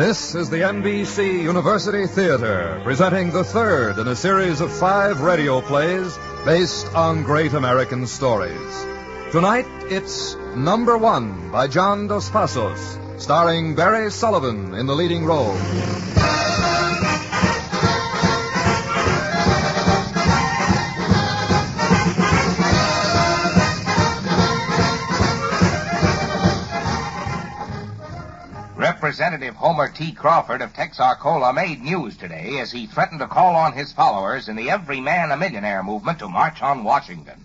This is the NBC University Theater, presenting the third in a series of 5 radio plays based on great American stories. Tonight, it's Number One by John Dos Passos, starring Barry Sullivan in the leading role. Representative Homer T. Crawford of Texarkana made news today as he threatened to call on his followers in the Every Man a Millionaire movement to march on Washington.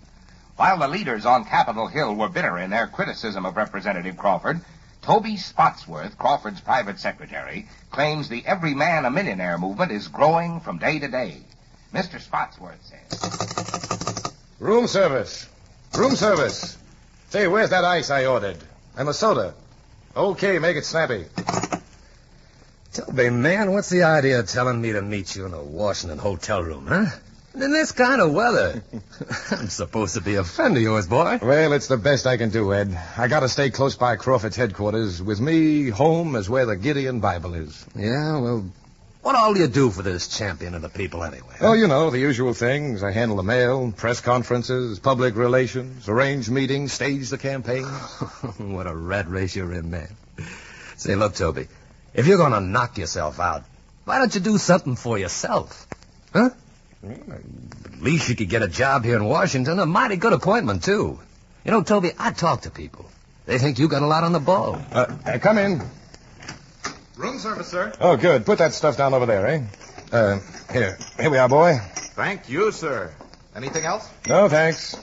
While the leaders on Capitol Hill were bitter in their criticism of Representative Crawford, Toby Spotsworth, Crawford's private secretary, claims the Every Man a Millionaire movement is growing from day to day. Mr. Spotsworth says... Room service. Room service. Say, where's that ice I ordered? And the soda. Okay, make it snappy. Toby, man, what's the idea of telling me to meet you in a Washington hotel room, huh? In this kind of weather. I'm supposed to be a friend of yours, boy. Well, it's the best I can do, Ed. I gotta stay close by Crawford's headquarters. With me, home is where the Gideon Bible is. Yeah, well, what all do you do for this champion of the people anyway? Oh, you know, the usual things. I handle the mail, press conferences, public relations, arrange meetings, stage the campaign. What a rat race you're in, man. Say, look, Toby, if you're going to knock yourself out, why don't you do something for yourself? Huh? At least you could get a job here in Washington, a mighty good appointment, too. You know, Toby, I talk to people. They think you got a lot on the ball. Come in. Room service, sir. Oh, good. Put that stuff down over there, eh? Here we are, boy. Thank you, sir. Anything else? No, thanks.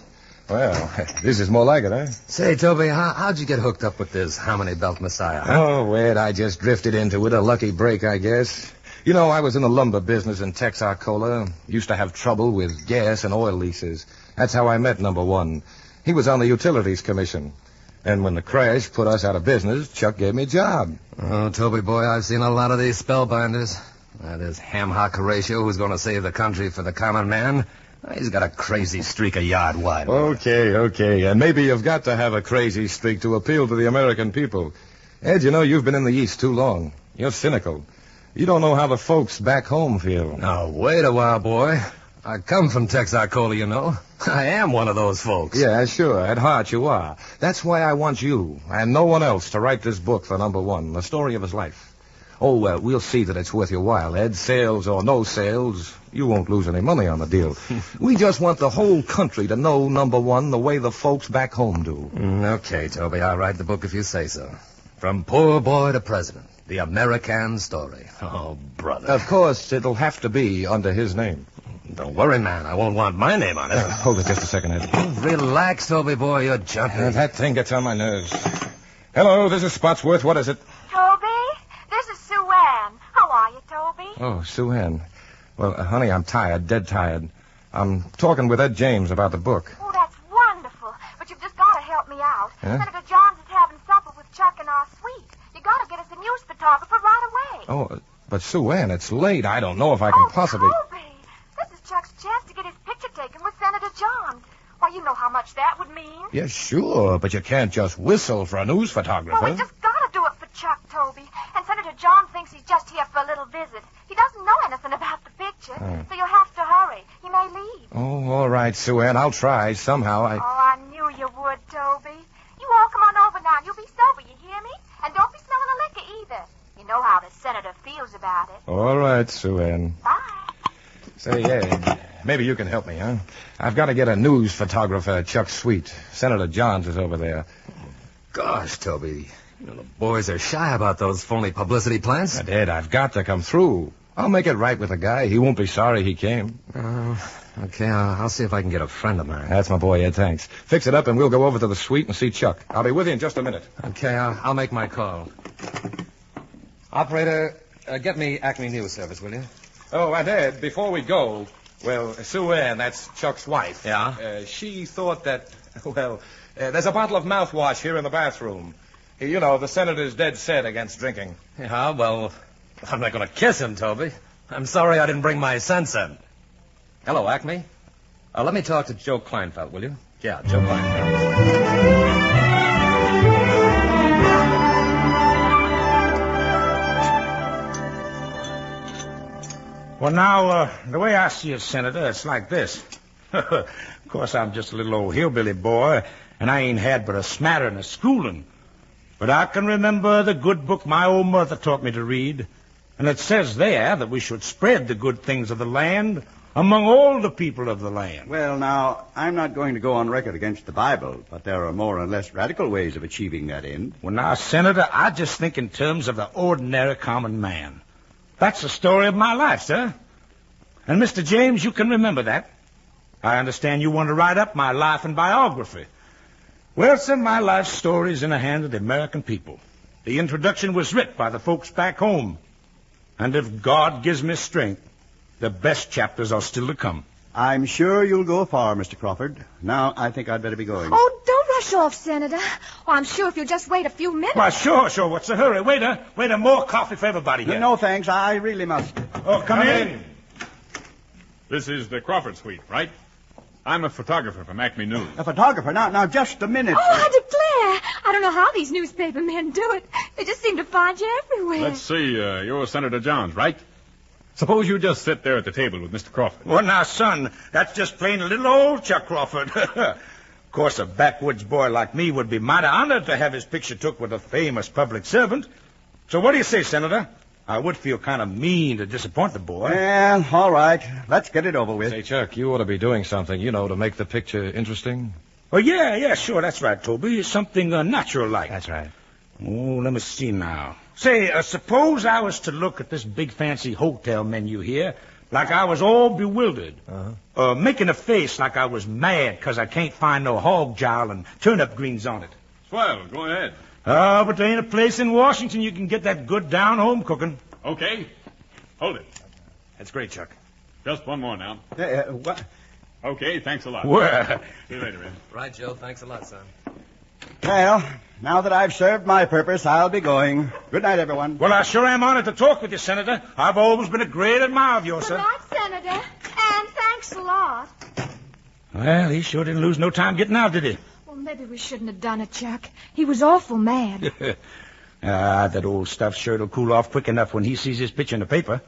Well, this is more like it, eh? Say, Toby, how'd you get hooked up with this Hominy Belt Messiah? Huh? Oh, Ed, I just drifted into it. A lucky break, I guess. You know, I was in the lumber business in Texarkana. Used to have trouble with gas and oil leases. That's how I met Number One. He was on the Utilities Commission. And when the crash put us out of business, Chuck gave me a job. Oh, Toby, boy, I've seen a lot of these spellbinders. This ham-hock Horatio who's going to save the country for the common man. He's got a crazy streak a yard wide. Okay. And maybe you've got to have a crazy streak to appeal to the American people. Ed, you know, you've been in the East too long. You're cynical. You don't know how the folks back home feel. Now, wait a while, boy. I come from Texarkana, you know. I am one of those folks. Yeah, sure. At heart, you are. That's why I want you and no one else to write this book for Number One, the story of his life. Oh, well, we'll see that it's worth your while, Ed. Sales or no sales, you won't lose any money on the deal. We just want the whole country to know Number One the way the folks back home do. Okay, Toby, I'll write the book if you say so. From poor boy to president, the American story. Oh, brother. Of course, it'll have to be under his name. Don't worry, man. I won't want my name on it. Hold it just a second, Ed. Relax, Toby boy. You're jumping. That thing gets on my nerves. Hello, this is Spotsworth. What is it? Toby, this is Sue Ann. How are you, Toby? Oh, Sue Ann. Well, honey, I'm tired, dead tired. I'm talking with Ed James about the book. Oh, that's wonderful. But you've just got to help me out. Huh? Senator Johns is having supper with Chuck in our suite. You got to get us a news photographer right away. Oh, but Sue Ann, it's late. I don't know if I can possibly... Toby, this is Chuck's chance to get his picture taken with Senator Johns. Why, you know how much that would mean. Yeah, sure, but you can't just whistle for a news photographer. Well, we just got to do it for Chuck, Toby. And Senator Johns thinks he's just here for a little visit. He doesn't know anything about the picture, so you'll have to hurry. He may leave. Oh, all right, Sue Ann. I'll try somehow. Oh, I knew you would, Toby. You all come on over now. You'll be sober, you hear me? And don't be smelling the liquor either. You know how the senator feels about it. All right, Sue Ann. Bye. Say, yeah, maybe you can help me, huh? I've got to get a news photographer at Chuck's suite. Senator Johns is over there. Gosh, Toby, you know, the boys are shy about those phony publicity plans. Ed, I've got to come through. I'll make it right with the guy. He won't be sorry he came. Okay, I'll see if I can get a friend of mine. That's my boy, Ed, thanks. Fix it up and we'll go over to the suite and see Chuck. I'll be with you in just a minute. Okay, I'll make my call. Operator, get me Acme News Service, will you? Oh, and Ed, before we go, well, Sue Ann, that's Chuck's wife. Yeah? She thought that, there's a bottle of mouthwash here in the bathroom. You know, the senator's dead set against drinking. Yeah, well, I'm not going to kiss him, Toby. I'm sorry I didn't bring my sense in. Hello, Acme. Let me talk to Joe Kleinfeld, will you? Yeah, Joe Kleinfeld. Well, now, the way I see it, Senator, it's like this. Of course, I'm just a little old hillbilly boy, and I ain't had but a smattering of schooling. But I can remember the good book my old mother taught me to read, and it says there that we should spread the good things of the land among all the people of the land. Well, now, I'm not going to go on record against the Bible, but there are more and less radical ways of achieving that end. Well, now, Senator, I just think in terms of the ordinary common man. That's the story of my life, sir. And, Mr. James, you can remember that. I understand you want to write up my life and biography. Well, sir, my life story is in the hands of the American people. The introduction was writ by the folks back home. And if God gives me strength, the best chapters are still to come. I'm sure you'll go far, Mr. Crawford. Now, I think I'd better be going. Oh, don't rush off, Senator. Oh, I'm sure if you'll just wait a few minutes. Why, sure. What's the hurry? Waiter, more coffee for everybody here. No, thanks. I really must. Oh, come in. This is the Crawford Suite, right? I'm a photographer from Acme News. A photographer? Now, just a minute. Oh, I declare. I don't know how these newspaper men do it. They just seem to find you everywhere. Let's see. You're Senator Johns, right? Suppose you just sit there at the table with Mr. Crawford. Well, now, son, that's just plain little old Chuck Crawford. Of course, a backwoods boy like me would be mighty honored to have his picture took with a famous public servant. So what do you say, Senator? I would feel kind of mean to disappoint the boy. Well, all right. Let's get it over with. Say, Chuck, you ought to be doing something, to make the picture interesting. Oh, yeah, sure. That's right, Toby. Something natural-like. That's right. Oh, let me see now. Say, suppose I was to look at this big fancy hotel menu here like I was all bewildered. Making a face like I was mad because I can't find no hog jowl and turnip greens on it. Swell, go ahead. But there ain't a place in Washington you can get that good down-home cooking. Okay. Hold it. That's great, Chuck. Just one more now. What? Okay, thanks a lot. Well, See you later, Ed. Right, Joe. Thanks a lot, son. Well, now that I've served my purpose, I'll be going. Good night, everyone. Well, I sure am honored to talk with you, Senator. I've always been a great admirer of yours, Good sir. night, Senator. And thanks a lot. Well, he sure didn't lose no time getting out, did he? Well, maybe we shouldn't have done it, Chuck. He was awful mad. That old stuff sure will cool off quick enough when he sees his picture in the paper.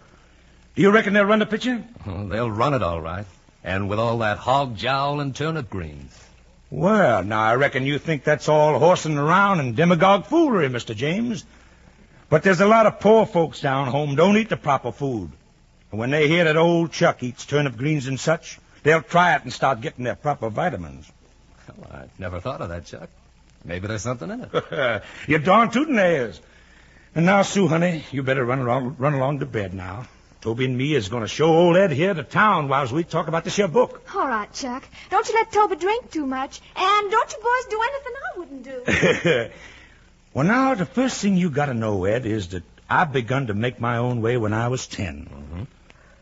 Do you reckon they'll run the picture? Oh, they'll run it all right. And with all that hog jowl and turnip greens. Well, now, I reckon you think that's all horsing around and demagogue foolery, Mr. James. But there's a lot of poor folks down home don't eat the proper food. And when they hear that old Chuck eats turnip greens and such, they'll try it and start getting their proper vitamins. Well, I never thought of that, Chuck. Maybe there's something in it. You're darn tootin' there is. And now, Sue, honey, you better run along to bed now. Toby and me is going to show old Ed here to town while we talk about this here book. All right, Chuck. Don't you let Toby drink too much. And don't you boys do anything I wouldn't do. Well, now, the first thing you got to know, Ed, is that I begun to make my own way when I was 10. Mm-hmm.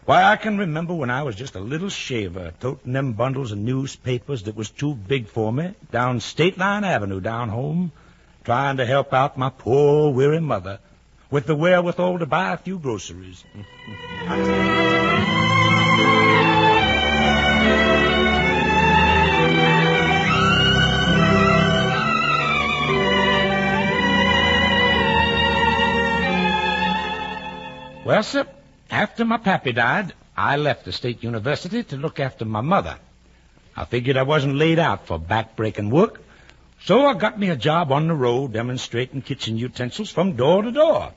Why, I can remember when I was just a little shaver, toting them bundles of newspapers that was too big for me down State Line Avenue down home, trying to help out my poor, weary mother with the wherewithal to buy a few groceries. Well, sir, after my pappy died, I left the State University to look after my mother. I figured I wasn't laid out for back-breaking work, so I got me a job on the road demonstrating kitchen utensils from door to door.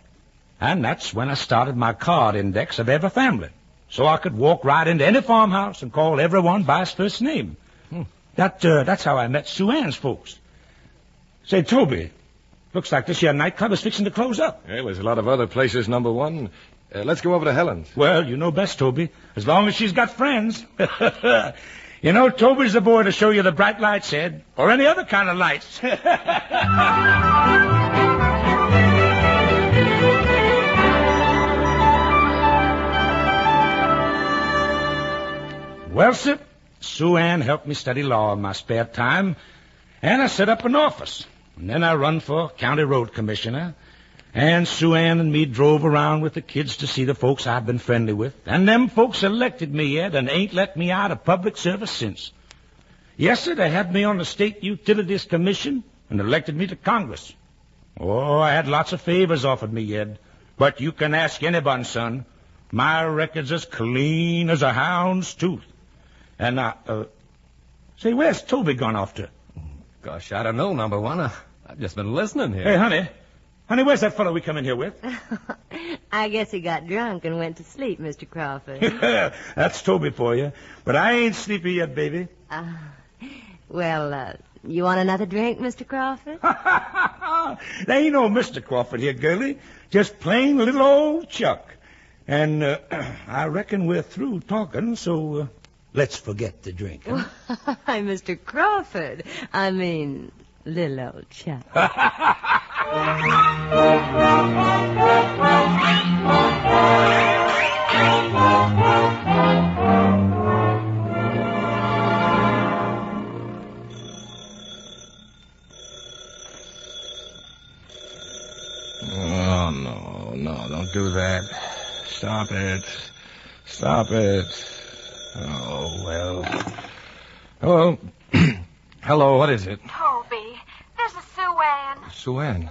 And that's when I started my card index of every family, so I could walk right into any farmhouse and call everyone by his first name. That's how I met Sue Ann's folks. Say, Toby, looks like this here nightclub is fixing to close up. Well, there's a lot of other places, number one. Let's go over to Helen's. Well, you know best, Toby, as long as she's got friends. You know, Toby's the boy to show you the bright lights, Ed, or any other kind of lights. Well, sir, Sue Ann helped me study law in my spare time, and I set up an office. And then I run for county road commissioner, and Sue Ann and me drove around with the kids to see the folks I've been friendly with. And them folks elected me, Ed, and ain't let me out of public service since. Yes, sir, they had me on the State Utilities Commission and elected me to Congress. Oh, I had lots of favors offered me, Ed. But you can ask anybody, son. My record's as clean as a hound's tooth. And say, where's Toby gone off to? Gosh, I don't know, number one. I've just been listening here. Hey, honey. Honey, where's that fellow we come in here with? I guess he got drunk and went to sleep, Mr. Crawford. That's Toby for you. But I ain't sleepy yet, baby. Well, you want another drink, Mr. Crawford? There ain't no Mr. Crawford here, girlie. Just plain little old Chuck. And I reckon we're through talking, so let's forget the drink. Huh? Why, Mr. Crawford. I mean, little old Chuck. Oh, no, don't do that. Stop it. Oh, well. Hello. Hello, what is it? Toby, this is Sue Ann. Sue Ann.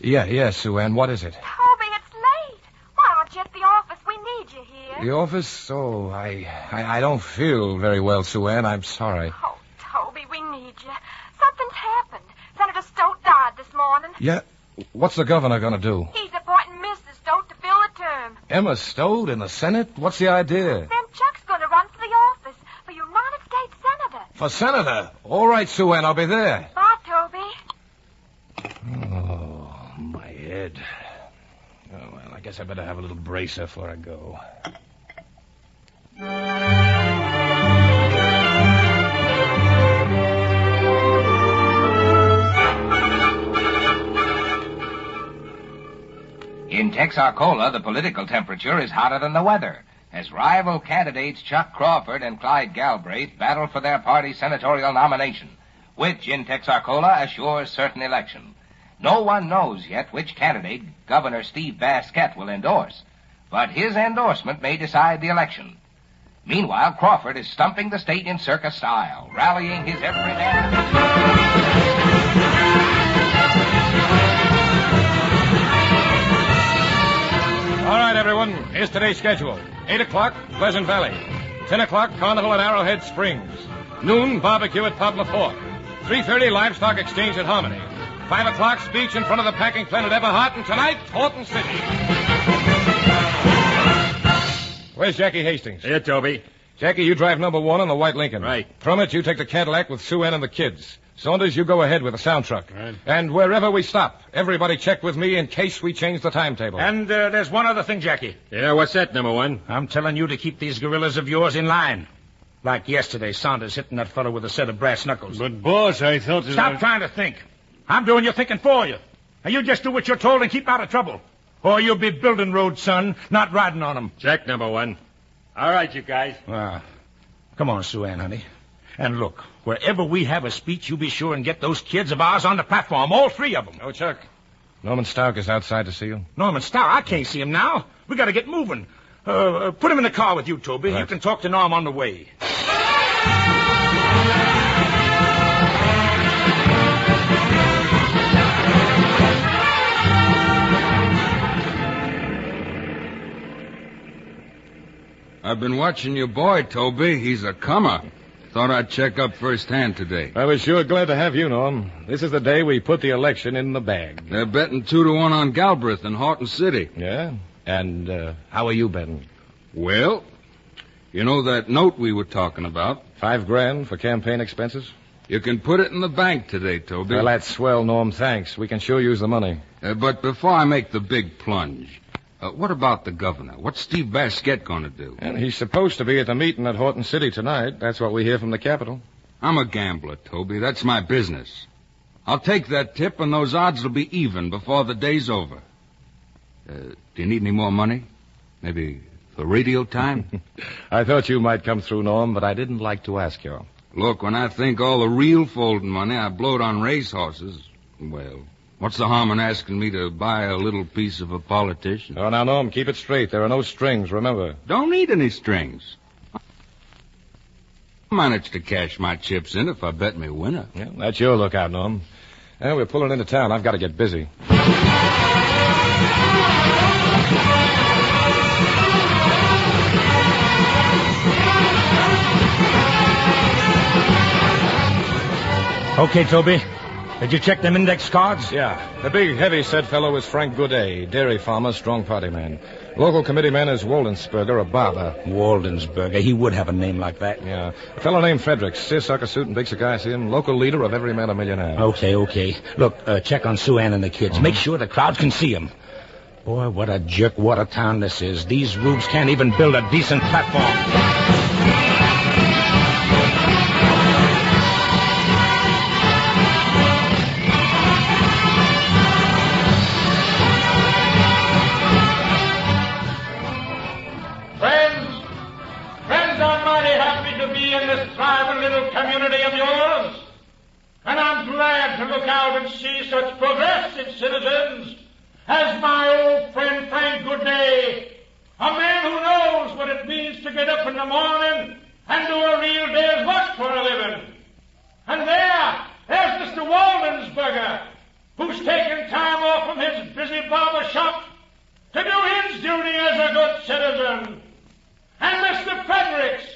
Yeah, Sue Ann, what is it? Toby, it's late. Why aren't you at the office? We need you here. The office? Oh, I don't feel very well, Sue Ann. I'm sorry. Oh, Toby, we need you. Something's happened. Senator Stote died this morning. Yeah? What's the governor going to do? He's appointing Mrs. Stote to fill the term. Emma Stote in the Senate? What's the idea? Then Chuck's going to run for the office for United States Senator. For Senator? All right, Sue Ann, I'll be there. Bye, Toby. Oh, my head. Oh, well, I guess I better have a little bracer before I go. In Texarkana, the political temperature is hotter than the weather, as rival candidates Chuck Crawford and Clyde Galbraith battle for their party's senatorial nomination, which in Texarkana assures certain election. No one knows yet which candidate Governor Steve Basquette will endorse, but his endorsement may decide the election. Meanwhile, Crawford is stumping the state in circus style, rallying his every man. All right, everyone. Here's today's schedule. 8 o'clock, Pleasant Valley. 10 o'clock, Carnival at Arrowhead Springs. Noon, barbecue at Poplar Fork. 3:30, Livestock Exchange at Harmony. 5 o'clock, speech in front of the packing plant at Everhart. And tonight, Horton City. Where's Jackie Hastings? Here, Toby. Jackie, you drive number 1 on the white Lincoln. Right. Trummett, you take the Cadillac with Sue Ann and the kids. Saunders, you go ahead with the sound truck. Right. And wherever we stop, everybody check with me in case we change the timetable. And there's one other thing, Jackie. Yeah, what's that, number 1? I'm telling you to keep these gorillas of yours in line. Like yesterday, Saunders hitting that fellow with a set of brass knuckles. But, boss, I thought... Stop trying to think. I'm doing your thinking for you. And you just do what you're told and keep out of trouble. Or you'll be building roads, son, not riding on them. Check, number 1. All right, you guys. Come on, Sue Ann, honey. And look, wherever we have a speech, you be sure and get those kids of ours on the platform, all 3 of them. Oh, Chuck. Norman Stark is outside to see you. Norman Stark? I can't see him now. We got to get moving. Put him in the car with you, Toby. Right. You can talk to Norm on the way. I've been watching your boy, Toby. He's a comer. Thought I'd check up firsthand today. I was sure glad to have you, Norm. This is the day we put the election in the bag. They're betting 2-1 on Galbraith in Horton City. Yeah? And how are you betting? Well, you know that note we were talking about? $5,000 for campaign expenses? You can put it in the bank today, Toby. Well, that's swell, Norm. Thanks. We can sure use the money. But before I make the big plunge, what about the governor? What's Steve Basquette going to do? And he's supposed to be at the meeting at Horton City tonight. That's what we hear from the Capitol. I'm a gambler, Toby. That's my business. I'll take that tip, and those odds will be even before the day's over. Do you need any more money? Maybe for radio time? I thought you might come through, Norm, but I didn't like to ask you. Look, when I think all the real folding money I blowed on racehorses, well, what's the harm in asking me to buy a little piece of a politician? Oh, now, Norm, keep it straight. There are no strings, remember. Don't need any strings. I manage to cash my chips in if I bet me winner. Yeah, that's your lookout, Norm. Well, we're pulling into town. I've got to get busy. Okay, Toby. Did you check them index cards? Yeah. The big, heavy-set fellow is Frank Goudet, dairy farmer, strong party man. Local committee man is Waldensberger, a barber. Waldensberger. He would have a name like that. Yeah. A fellow named Frederic, seersucker suit and big cigar in, local leader of Every Man a Millionaire. Okay. Look, check on Sue Ann and the kids. Make sure the crowd can see them. Boy, what a jerk, what a town this is. These rubes can't even build a decent platform. Community of yours, and I'm glad to look out and see such progressive citizens as my old friend Frank Goudet, a man who knows what it means to get up in the morning and do a real day's work for a living. And there's Mr. Waldensberger, who's taken time off from his busy barber shop to do his duty as a good citizen. And Mr. Fredericks,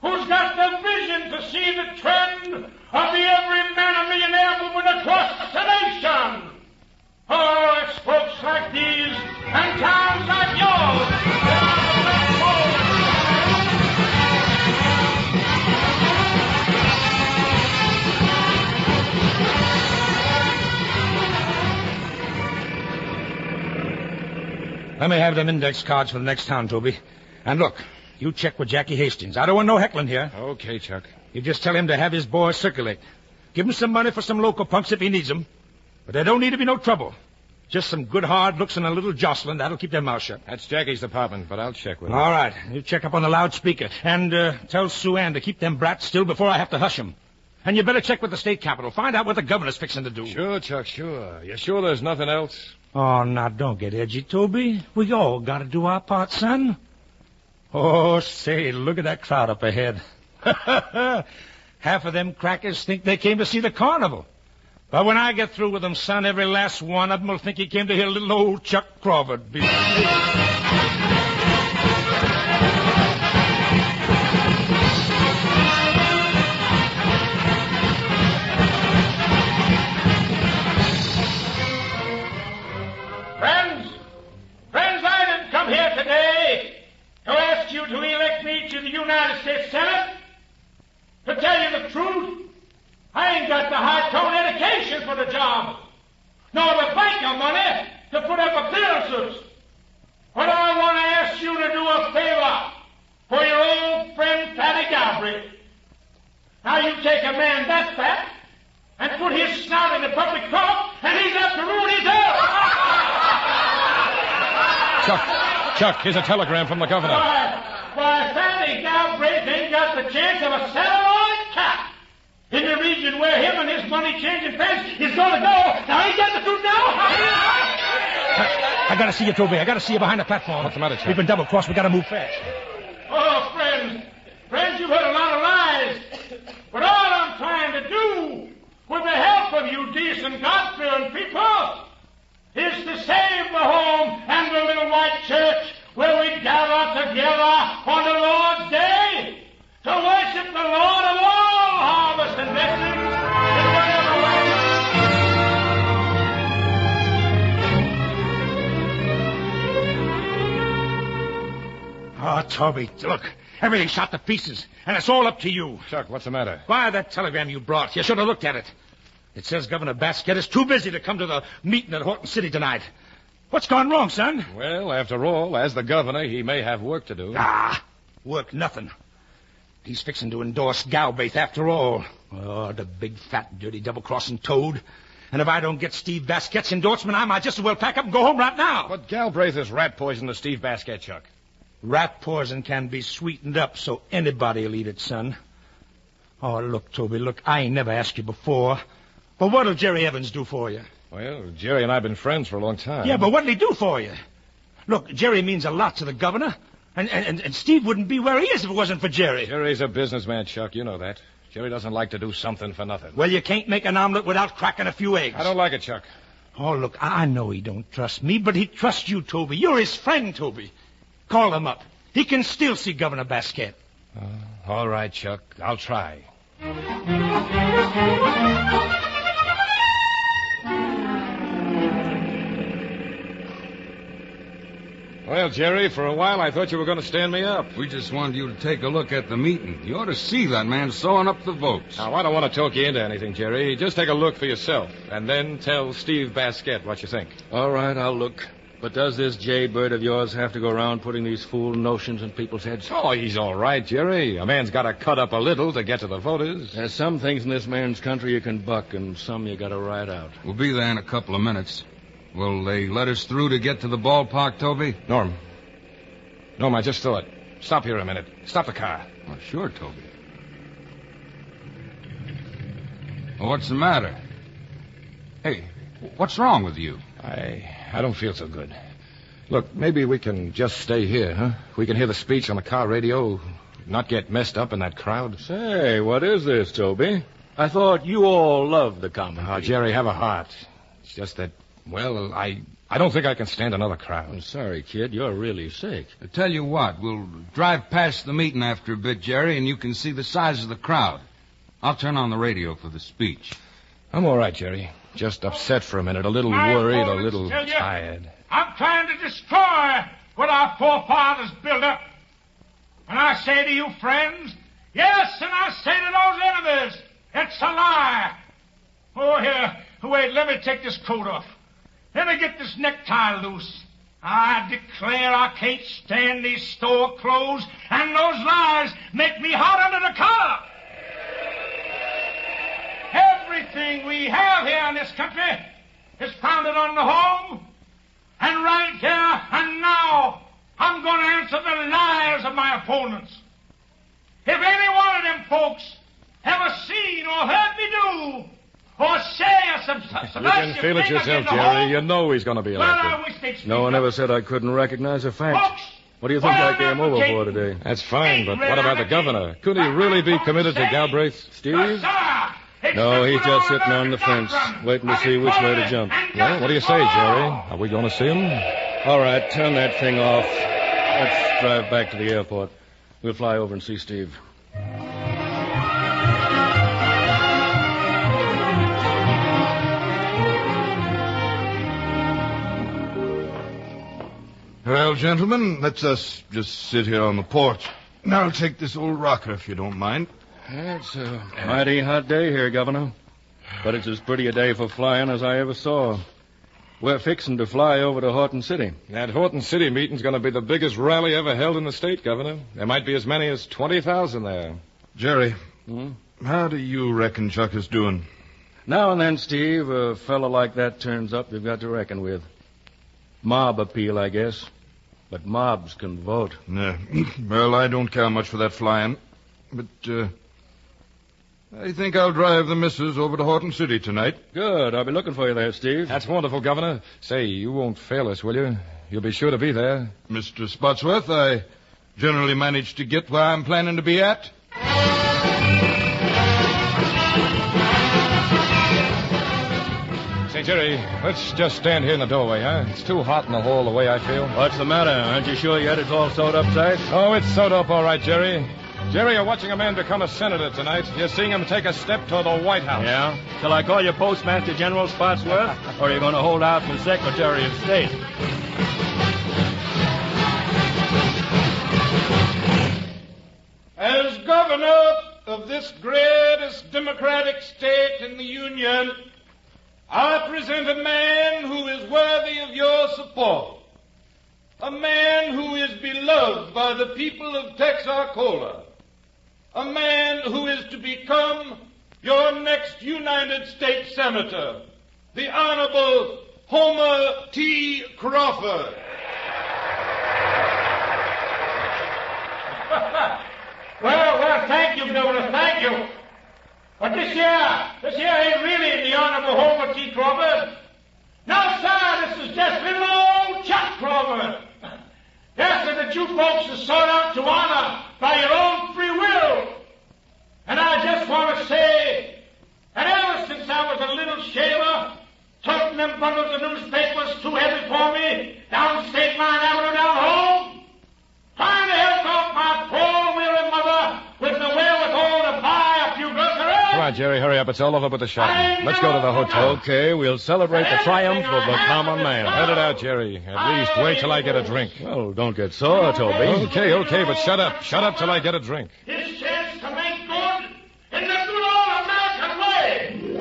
who's got the vision to see the trend of the Every Man a Millionaire movement across the nation. Oh, it's folks like these and towns like yours that are the backbone. Let me have them index cards for the next town, Toby. And look, you check with Jackie Hastings. I don't want no heckling here. Okay, Chuck. You just tell him to have his boys circulate. Give him some money for some local punks if he needs them. But there don't need to be no trouble. Just some good hard looks and a little jostling. That'll keep their mouth shut. That's Jackie's department, but I'll check with him. All right. You check up on the loudspeaker. And tell Sue Ann to keep them brats still before I have to hush them. And you better check with the state capitol. Find out what the governor's fixing to do. Sure, Chuck, sure. You sure there's nothing else? Oh, now, don't get edgy, Toby. We all got to do our part, son. Oh, say, look at that crowd up ahead. Half of them crackers think they came to see the carnival. But when I get through with them, son, every last one of them will think he came to hear little old Chuck Crawford. Friends, I didn't come here today to ask you to elect me to the United States Senate. To tell you the truth, I ain't got the high-tone education for the job, nor the banker money to put up appearances. But I want to ask you to do a favor for your old friend Fatty Galbraith. Now you take a man that fat and put his snout in the public court, and he's up to ruin his health. Chuck, here's a telegram from the governor. Why, Fatty Galbraith ain't got the chance of a satellite cat in the region where him and his money-changing friends is going to go. Now, ain't that the truth now? I got to see you, Toby. I got to see you behind the platform. What's the matter, Chuck? We've been double-crossed. We got to move fast. Oh, friends, you've heard a lot of lies. But all I'm trying to do, with the help of you decent, God-fearing people, is to save the home and the little white church where we gather together on the Lord's Day to worship the Lord of all harvest and blessings in whatever way. Oh, Toby, look. Everything's shot to pieces, and it's all up to you. Chuck, what's the matter? Why, that telegram you brought. You should have looked at it. It says Governor Basket is too busy to come to the meeting at Horton City tonight. What's gone wrong, son? Well, after all, as the governor, he may have work to do. Work nothing. He's fixing to endorse Galbraith after all. Oh, the big, fat, dirty, double-crossing toad. And if I don't get Steve Basket's endorsement, I might just as well pack up and go home right now. But Galbraith is rat poison to Steve Basket, Chuck. Rat poison can be sweetened up so anybody will eat it, son. Oh, look, Toby, look, I ain't never asked you before. But what'll Jerry Evans do for you? Well, Jerry and I have been friends for a long time. Yeah, but what'll he do for you? Look, Jerry means a lot to the governor. And Steve wouldn't be where he is if it wasn't for Jerry. Jerry's a businessman, Chuck. You know that. Jerry doesn't like to do something for nothing. Well, you can't make an omelet without cracking a few eggs. I don't like it, Chuck. Oh, look, I know he don't trust me, but he trusts you, Toby. You're his friend, Toby. Call him up. He can still see Governor Basket. All right, Chuck. I'll try. Well, Jerry, for a while I thought you were going to stand me up. We just wanted you to take a look at the meeting. You ought to see that man sewing up the votes. Now, I don't want to talk you into anything, Jerry. Just take a look for yourself, and then tell Steve Basquette what you think. All right, I'll look. But does this jaybird of yours have to go around putting these fool notions in people's heads? Oh, he's all right, Jerry. A man's got to cut up a little to get to the voters. There's some things in this man's country you can buck, and some you got to ride out. We'll be there in a couple of minutes. Will they let us through to get to the ballpark, Toby? Norm, I just thought. Stop here a minute. Stop the car. Oh, sure, Toby. Well, what's the matter? Hey, what's wrong with you? I don't feel so good. Look, maybe we can just stay here, huh? We can hear the speech on the car radio, not get messed up in that crowd. Say, what is this, Toby? I thought you all loved the common. Oh, Jerry, have a heart. It's just that, well, I don't think I can stand another crowd. I'm sorry, kid. You're really sick. I tell you what, we'll drive past the meeting after a bit, Jerry, and you can see the size of the crowd. I'll turn on the radio for the speech. I'm all right, Jerry. Just upset for a minute, a little worried, a little tired. I'm trying to destroy what our forefathers built up. And I say to you, friends, yes, and I say to those enemies, it's a lie. Oh, here, wait, let me take this coat off. Let me get this necktie loose. I declare I can't stand these store clothes, and those lies make me hot under the collar. Everything we have here in this country is founded on the home. And right here and now, I'm going to answer the lies of my opponents. If any one of them folks ever seen or heard me do or say some you can feel it yourself, Jerry. You know he's going to be elected. Well, I wish they'd No one ever said I couldn't recognize a fact. Folks, what do you think I came over for today? That's fine, but what about the governor? Could he really be committed to Galbraith? Steve? No, he's just sitting on the fence, waiting to see which way to jump. Well, what do you say, Jerry? Are we going to see him? All right, turn that thing off. Let's drive back to the airport. We'll fly over and see Steve. Well, gentlemen, let's us just sit here on the porch. And I'll take this old rocker, if you don't mind. It's a mighty hot day here, Governor. But it's as pretty a day for flying as I ever saw. We're fixing to fly over to Horton City. That Horton City meeting's going to be the biggest rally ever held in the state, Governor. There might be as many as 20,000 there. Jerry, how do you reckon Chuck is doing? Now and then, Steve, a fellow like that turns up you've got to reckon with. Mob appeal, I guess. But mobs can vote. Yeah. Well, I don't care much for that flying. But, I think I'll drive the missus over to Horton City tonight. Good. I'll be looking for you there, Steve. That's wonderful, Governor. Say, you won't fail us, will you? You'll be sure to be there. Mr. Spotsworth, I generally manage to get where I'm planning to be at. Say, Jerry, let's just stand here in the doorway, huh? It's too hot in the hall the way I feel. What's the matter? Aren't you sure yet it's all sewed up tight? Oh, it's sewed up all right, Jerry. Jerry, you're watching a man become a senator tonight. You're seeing him take a step toward the White House. Yeah? Shall I call you Postmaster General Spotsworth? Or are you going to hold out for Secretary of State? As governor of this greatest democratic state in the Union, I present a man who is worthy of your support. A man who is beloved by the people of Texarkana. A man who is to become your next United States Senator, the Honorable Homer T. Crawford. Well, thank you, Governor, thank you. But this here ain't really the Honorable Homer T. Crawford. No, sir, this is just little old Chuck Crawford. Yes, sir, that you folks are sought out to honor by your own free will. And I just want to say that ever since I was a little shaver, toting them bundles of newspapers too heavy for me, down State Line Avenue down home, trying to help out my poor weary mother with the wherewithal to buy a few good Come on, Jerry, hurry up. It's all over with the shouting. Let's go to the hotel. Okay, we'll celebrate the triumph of the common man. Let it out, Jerry. At least wait till I get a drink. Well, don't get sore, Toby. Okay, but shut up. Shut up till I get a drink. His chance to make good in the good old American way.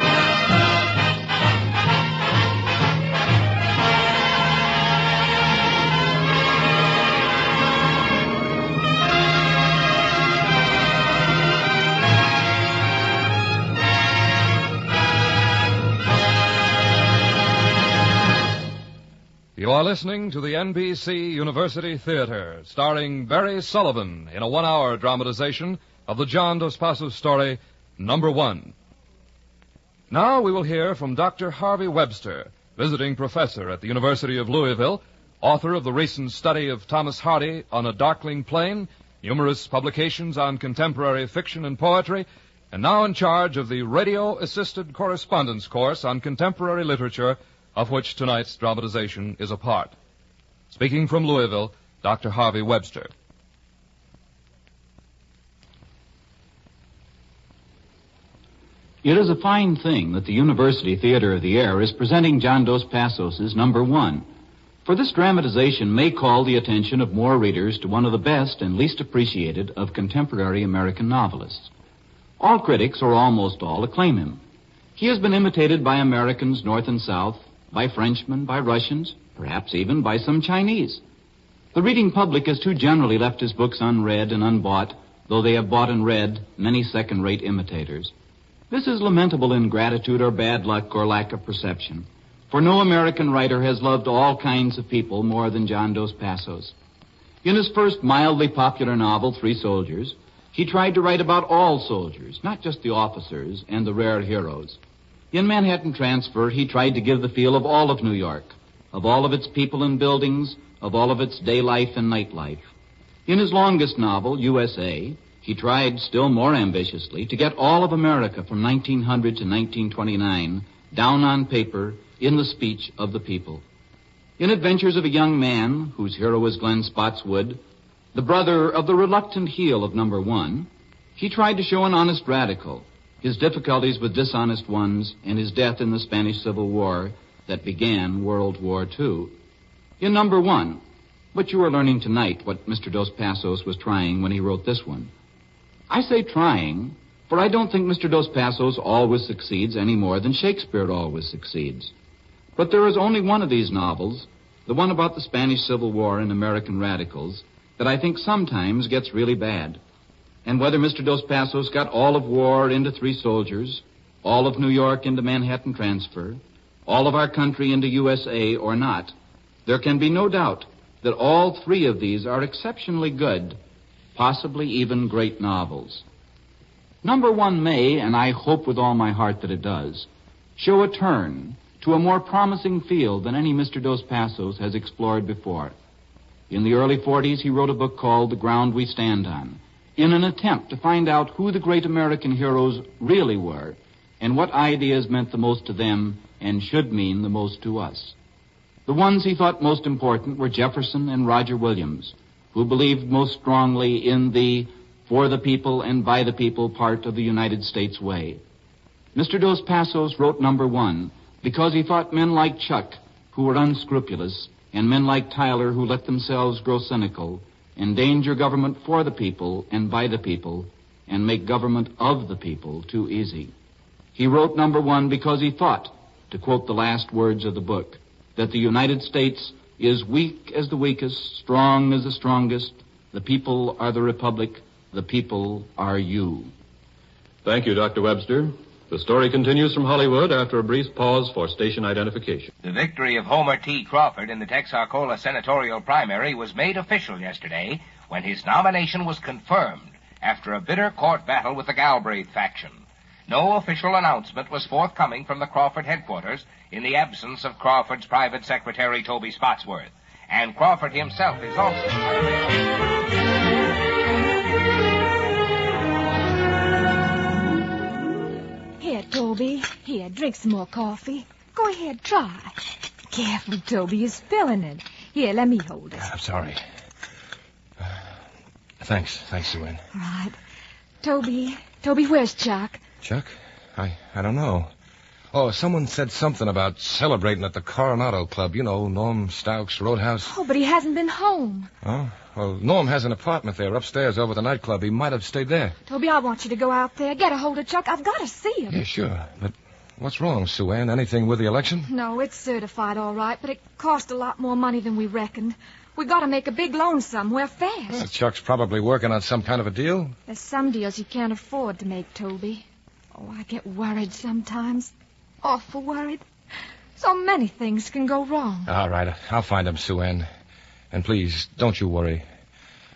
You are listening to the NBC University Theater, starring Barry Sullivan in a one-hour dramatization of the John Dos Passos story, Number One. Now we will hear from Dr. Harvey Webster, visiting professor at the University of Louisville, author of the recent study of Thomas Hardy on A Darkling Plain, numerous publications on contemporary fiction and poetry, and now in charge of the radio-assisted correspondence course on contemporary literature, of which tonight's dramatization is a part. Speaking from Louisville, Dr. Harvey Webster. It is a fine thing that the University Theater of the Air is presenting John Dos Passos' Number One, for this dramatization may call the attention of more readers to one of the best and least appreciated of contemporary American novelists. All critics, or almost all, acclaim him. He has been imitated by Americans north and south, by Frenchmen, by Russians, perhaps even by some Chinese. The reading public has too generally left his books unread and unbought, though they have bought and read many second-rate imitators. This is lamentable ingratitude or bad luck or lack of perception, for no American writer has loved all kinds of people more than John Dos Passos. In his first mildly popular novel, Three Soldiers, he tried to write about all soldiers, not just the officers and the rare heroes. In Manhattan Transfer, he tried to give the feel of all of New York, of all of its people and buildings, of all of its day life and night life. In his longest novel, USA, he tried still more ambitiously to get all of America from 1900 to 1929 down on paper in the speech of the people. In Adventures of a Young Man, whose hero is Glenn Spotswood, the brother of the reluctant heel of Number One, he tried to show an honest radical, his difficulties with dishonest ones, and his death in the Spanish Civil War that began World War II. In Number One, but you are learning tonight what Mr. Dos Passos was trying when he wrote this one. I say trying, for I don't think Mr. Dos Passos always succeeds any more than Shakespeare always succeeds. But there is only one of these novels, the one about the Spanish Civil War and American radicals, that I think sometimes gets really bad. And whether Mr. Dos Passos got all of war into Three Soldiers, all of New York into Manhattan Transfer, all of our country into USA or not, there can be no doubt that all three of these are exceptionally good, possibly even great novels. Number One may, and I hope with all my heart that it does, show a turn to a more promising field than any Mr. Dos Passos has explored before. In the early 40s, he wrote a book called The Ground We Stand On, in an attempt to find out who the great American heroes really were and what ideas meant the most to them and should mean the most to us. The ones he thought most important were Jefferson and Roger Williams, who believed most strongly in the for the people and by the people part of the United States way. Mr. Dos Passos wrote Number One because he thought men like Chuck, who were unscrupulous, and men like Tyler, who let themselves grow cynical, endanger government for the people and by the people, and make government of the people too easy. He wrote Number One because he thought, to quote the last words of the book, that the United States is weak as the weakest, strong as the strongest. The people are the republic. The people are you. Thank you, Dr. Webster. The story continues from Hollywood after a brief pause for station identification. The victory of Homer T. Crawford in the Texarkana senatorial primary was made official yesterday when his nomination was confirmed after a bitter court battle with the Galbraith faction. No official announcement was forthcoming from the Crawford headquarters in the absence of Crawford's private secretary, Toby Spotsworth. And Crawford himself is also... Here, Toby. Here, drink some more coffee. Go ahead, try. Careful, Toby, you're spilling it. Here, let me hold it. I'm sorry. Thanks, Sue Ann. Right. Toby, where's Chuck? Chuck? I don't know. Oh, someone said something about celebrating at the Coronado Club. You know, Norm Stouck's Roadhouse. Oh, but he hasn't been home. Oh? Well, Norm has an apartment there upstairs over the nightclub. He might have stayed there. Toby, I want you to go out there. Get a hold of Chuck. I've got to see him. Yeah, sure. But what's wrong, Sue Ann? Anything with the election? No, it's certified all right, but it cost a lot more money than we reckoned. We got to make a big loan somewhere fast. Chuck's probably working on some kind of a deal. There's some deals you can't afford to make, Toby. Oh, I get worried sometimes. Awful worried. So many things can go wrong. All right, I'll find him, Sue Ann. And please, don't you worry.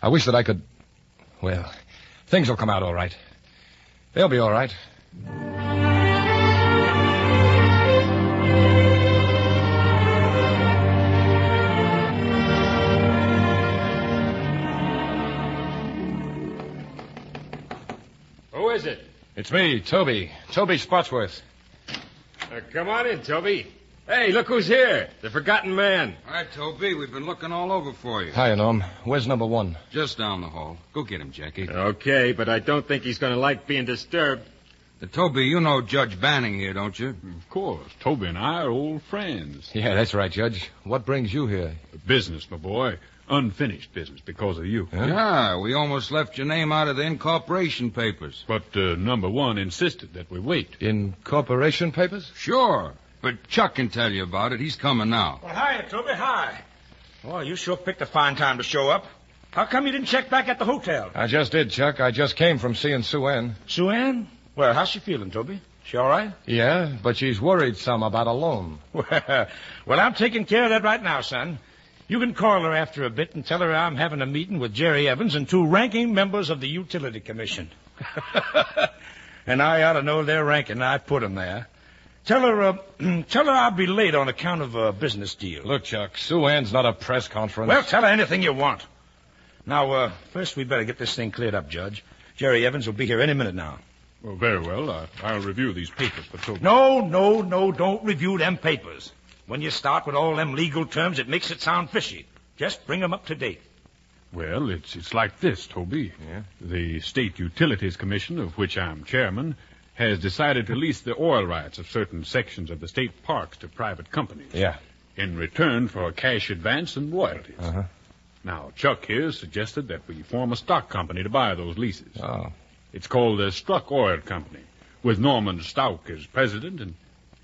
I wish that I could... Well, things will come out all right. They'll be all right. Who is it? It's me, Toby. Toby Spotsworth. Come on in, Toby. Hey, look who's here. The forgotten man. Hi, Toby. We've been looking all over for you. Hiya, Norm. Where's number one? Just down the hall. Go get him, Jackie. Okay, but I don't think he's going to like being disturbed. Toby, you know Judge Banning here, don't you? Of course. Toby and I are old friends. Yeah, that's right, Judge. What brings you here? Business, my boy. Unfinished business because of you. Huh? Yeah, we almost left your name out of the incorporation papers. But number one insisted that we wait. Incorporation papers? Sure. But Chuck can tell you about it. He's coming now. Well, hi, Toby. Hi. Well, you sure picked a fine time to show up. How come you didn't check back at the hotel? I just did, Chuck. I just came from seeing Sue Ann. Sue Ann? Well, how's she feeling, Toby? She all right? Yeah, but she's worried some about a loan. Well, I'm taking care of that right now, son. You can call her after a bit and tell her I'm having a meeting with Jerry Evans and 2 ranking members of the Utility Commission. And I ought to know their ranking. I put them there. Tell her I'll be late on account of a business deal. Look, Chuck, Sue Ann's not a press conference. Well, tell her anything you want. Now, first we better get this thing cleared up, Judge. Jerry Evans will be here any minute now. Well, very well. I'll review these papers for Toby. No, don't review them papers. When you start with all them legal terms, it makes it sound fishy. Just bring them up to date. Well, it's like this, Toby. Yeah? The State Utilities Commission, of which I'm chairman, has decided to lease the oil rights of certain sections of the state parks to private companies. Yeah. In return for a cash advance and royalties. Uh-huh. Now, Chuck here suggested that we form a stock company to buy those leases. Oh. It's called the Struck Oil Company, with Norman Stouck as president and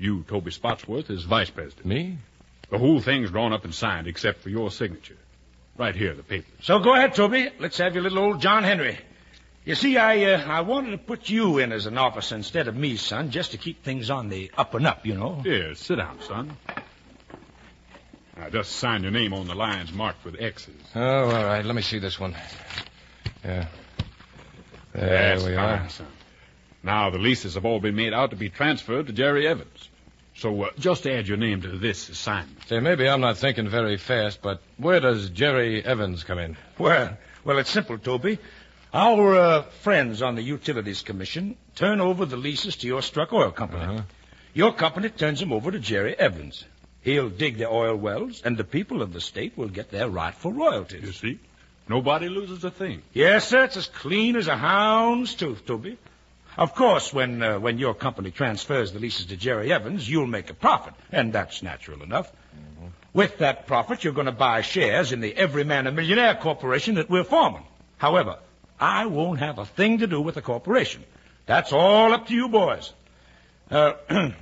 you, Toby Spotsworth, as vice president. Me? The whole thing's drawn up and signed except for your signature. Right here, the papers. So go ahead, Toby. Let's have your little old John Henry. You see, I wanted to put you in as an officer instead of me, son, just to keep things on the up and up, you know. Here, sit down, son. Now, just sign your name on the lines marked with X's. Oh, all right. Let me see this one. Yeah. There That's we fine, are. son. Now, the leases have all been made out to be transferred to Jerry Evans. So just add your name to this assignment. Say, maybe I'm not thinking very fast, but where does Jerry Evans come in? Well, it's simple, Toby. Our friends on the Utilities Commission turn over the leases to your Struck Oil Company. Uh-huh. Your company turns them over to Jerry Evans. He'll dig the oil wells, and the people of the state will get their rightful royalties. You see? Nobody loses a thing. Yes, sir. It's as clean as a hound's tooth, Toby. Of course, when your company transfers the leases to Jerry Evans, you'll make a profit, and that's natural enough. Mm-hmm. With that profit, you're going to buy shares in the Everyman a Millionaire Corporation that we're forming. However, I won't have a thing to do with the corporation. That's all up to you boys.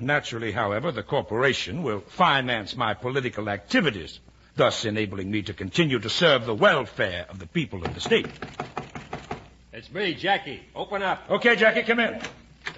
Naturally, however, the corporation will finance my political activities, thus enabling me to continue to serve the welfare of the people of the state. It's me, Jackie. Open up. Okay, Jackie, come in.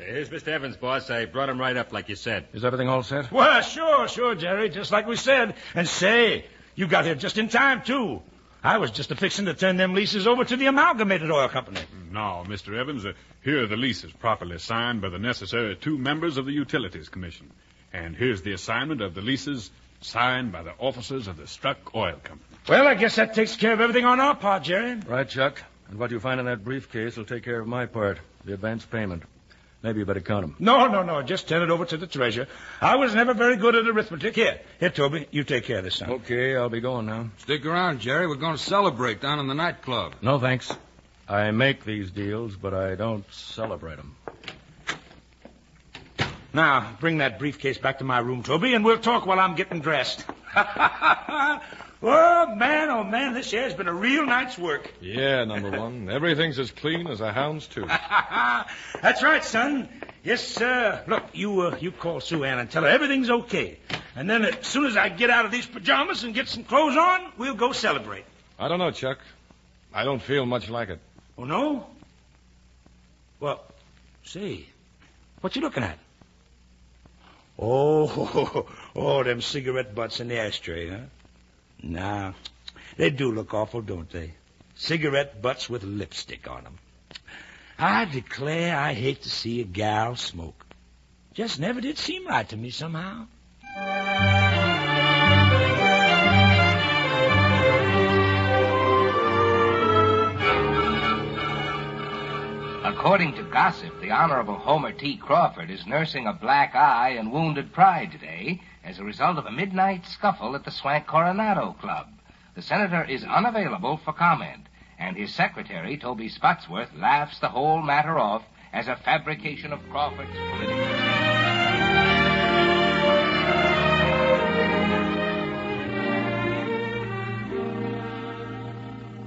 Here's Mr. Evans, boss. I brought him right up like you said. Is everything all set? Well, sure, Jerry, just like we said. And say, you got here just in time, too. I was just fixing to turn them leases over to the Amalgamated Oil Company. Now, Mr. Evans, here are the leases properly signed by the necessary 2 members of the Utilities Commission. And here's the assignment of the leases signed by the officers of the Struck Oil Company. Well, I guess that takes care of everything on our part, Jerry. Right, Chuck. And what you find in that briefcase will take care of my part, the advance payment. Maybe you better count them. No. Just turn it over to the treasurer. I was never very good at arithmetic. Here, Toby, you take care of this, son. Okay, I'll be going now. Stick around, Jerry. We're going to celebrate down in the nightclub. No, thanks. I make these deals, but I don't celebrate them. Now, bring that briefcase back to my room, Toby, and we'll talk while I'm getting dressed. Oh, man, this year's been a real night's work. Yeah, number one. Everything's as clean as a hound's tooth. That's right, son. Yes, sir. Look, you call Sue Ann and tell her everything's okay. And then as soon as I get out of these pajamas and get some clothes on, we'll go celebrate. I don't know, Chuck. I don't feel much like it. Oh, no? Well, say, what you looking at? Oh, them cigarette butts in the ashtray, huh? Nah, they do look awful, don't they? Cigarette butts with lipstick on them. I declare I hate to see a gal smoke. Just never did seem right to me somehow. According to gossip, the Honorable Homer T. Crawford is nursing a black eye and wounded pride today as a result of a midnight scuffle at the Swank Coronado Club. The senator is unavailable for comment, and his secretary, Toby Spotsworth, laughs the whole matter off as a fabrication of Crawford's political...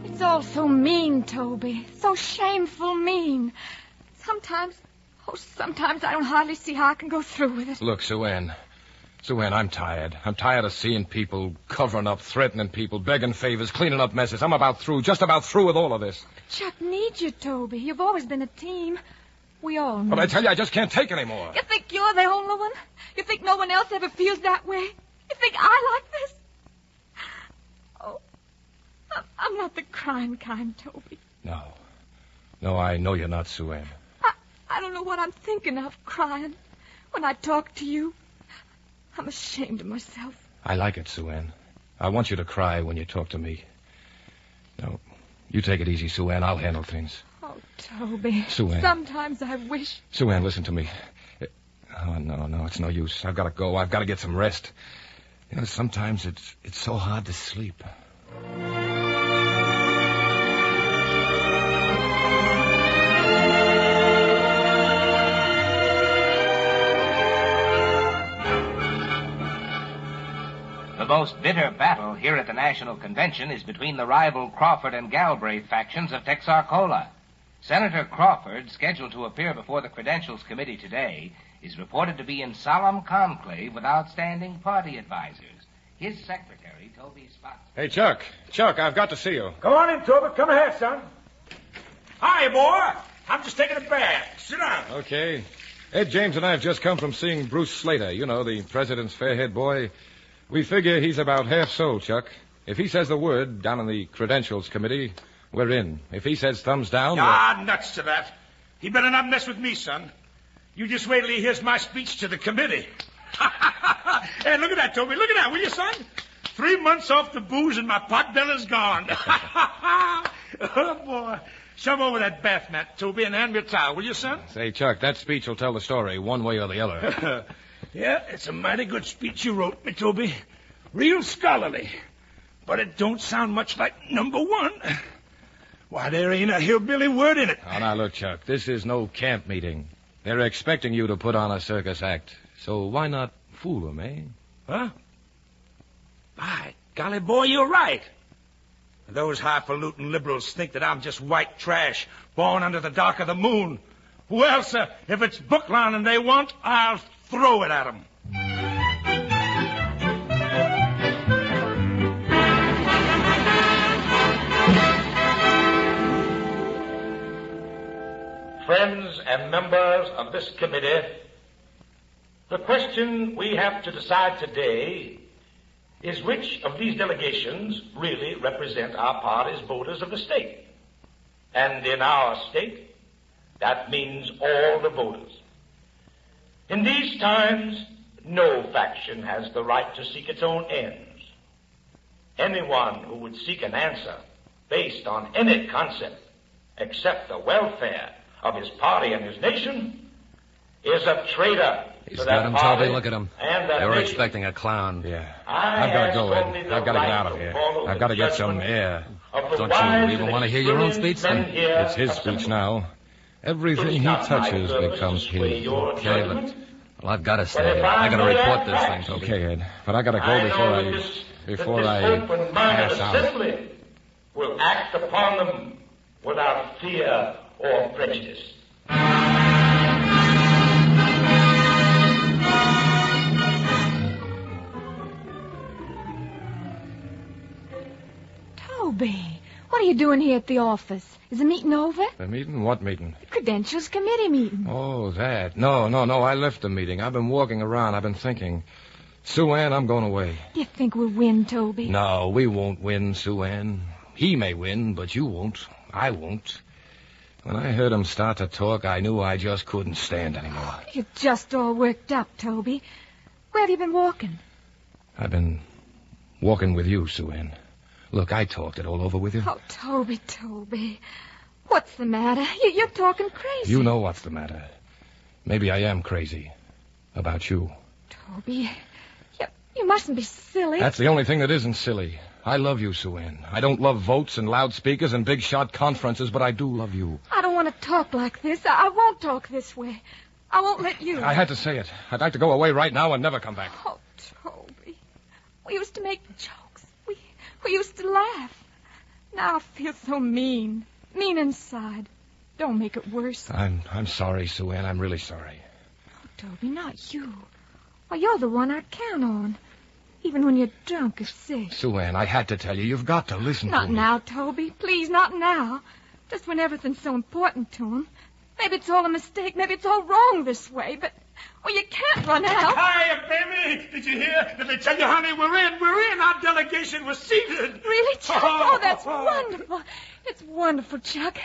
It's all so mean, Toby. So shameful mean. Sometimes I don't hardly see how I can go through with it. Look, Sue Ann, I'm tired. I'm tired of seeing people covering up, threatening people, begging favors, cleaning up messes. I'm just about through with all of this. Chuck needs you, Toby. You've always been a team. We all know. But I tell you, I just can't take any more. You think you're the only one? You think no one else ever feels that way? You think I like this? Oh, I'm not the crying kind, Toby. No, I know you're not, Sue Ann. I don't know what I'm thinking of, crying. When I talk to you, I'm ashamed of myself. I like it, Sue Ann. I want you to cry when you talk to me. No, you take it easy, Sue Ann. I'll handle things. Oh, Toby. Sue Ann. Sometimes I wish... Sue Ann, listen to me. Oh, no, it's no use. I've got to go. I've got to get some rest. You know, sometimes it's so hard to sleep. The most bitter battle here at the National Convention is between the rival Crawford and Galbraith factions of Texarkana. Senator Crawford, scheduled to appear before the Credentials Committee today, is reported to be in solemn conclave with outstanding party advisors. His secretary, Toby Spotsworth. Hey, Chuck. Chuck, I've got to see you. Come on in, Toby. Come ahead, son. Hi, boy. I'm just taking a bath. Sit down. Okay. Ed James and I have just come from seeing Bruce Slater, you know, the president's fair-haired boy. We figure he's about half sold, Chuck. If he says the word down in the Credentials Committee, we're in. If he says thumbs down... Nuts to that. He better not mess with me, son. You just wait till he hears my speech to the committee. Hey, look at that, Toby. Look at that, will you, son? 3 months off the booze and my pot belly's gone. Oh, boy. Shove over that bath mat, Toby, and hand me a towel, will you, son? Say, Chuck, that speech will tell the story one way or the other. Yeah, it's a mighty good speech you wrote me, Toby. Real scholarly. But it don't sound much like number one. Why, there ain't a hillbilly word in it. Oh, now, look, Chuck, this is no camp meeting. They're expecting you to put on a circus act. So why not fool them, eh? Huh? By golly, boy, you're right. Those highfalutin liberals think that I'm just white trash, born under the dark of the moon. Well, sir, if it's book learning they want, I'll throw it at them. Friends and members of this committee, the question we have to decide today is which of these delegations really represent our party's voters of the state. And in our state, that means all the voters. In these times, no faction has the right to seek its own ends. Anyone who would seek an answer based on any concept except the welfare of his party and his nation is a traitor He's to got that him, party. Toby. Look at him. And that They were nation. expecting a clown. Yeah. I I've got to go, ask only Ed. the I've got to get right out of to here. follow I've the got to get some judgment air. of the Don't wise you even and want to hear your own experienced speech, men son? here It's his of the speech now. Everything he touches becomes his. your Okay, judgment. Well, I've got to stay. I got to report this thing, Toby. Okay, Ed. But I got to go before I pass out. Assembly will act upon them without fear or prejudice. Toby, what are you doing here at the office? Is the meeting over? The meeting? What meeting? The Credentials Committee meeting. Oh, that. No. I left the meeting. I've been walking around. I've been thinking. Sue Ann, I'm going away. Do you think we'll win, Toby? No, we won't win, Sue Ann. He may win, but you won't. I won't. When I heard him start to talk, I knew I just couldn't stand anymore. You're just all worked up, Toby. Where have you been walking? I've been walking with you, Sue Ann. Look, I talked it all over with you. Oh, Toby. What's the matter? You're talking crazy. You know what's the matter. Maybe I am crazy. About you. Toby, you mustn't be silly. That's the only thing that isn't silly. I love you, Sue Ann. I don't love votes and loudspeakers and big-shot conferences, but I do love you. I don't want to talk like this. I won't talk this way. I won't let you. I had to say it. I'd like to go away right now and never come back. Oh, Toby. We used to make jokes. We used to laugh. Now I feel so mean. Mean inside. Don't make it worse. I'm sorry, Sue Ann. I'm really sorry. Oh, Toby, not you. Why, you're the one I count on. Even when you're drunk or sick. Sue Ann, I had to tell you. You've got to listen to me. Not now, Toby. Please, not now. Just when everything's so important to him. Maybe it's all a mistake. Maybe it's all wrong this way. But, well, you can't run out. Hiya, baby. Did you hear? Did they tell you, honey? We're in. Our delegation was seated. Really, Chuck? Oh, that's wonderful. It's wonderful, Chuck.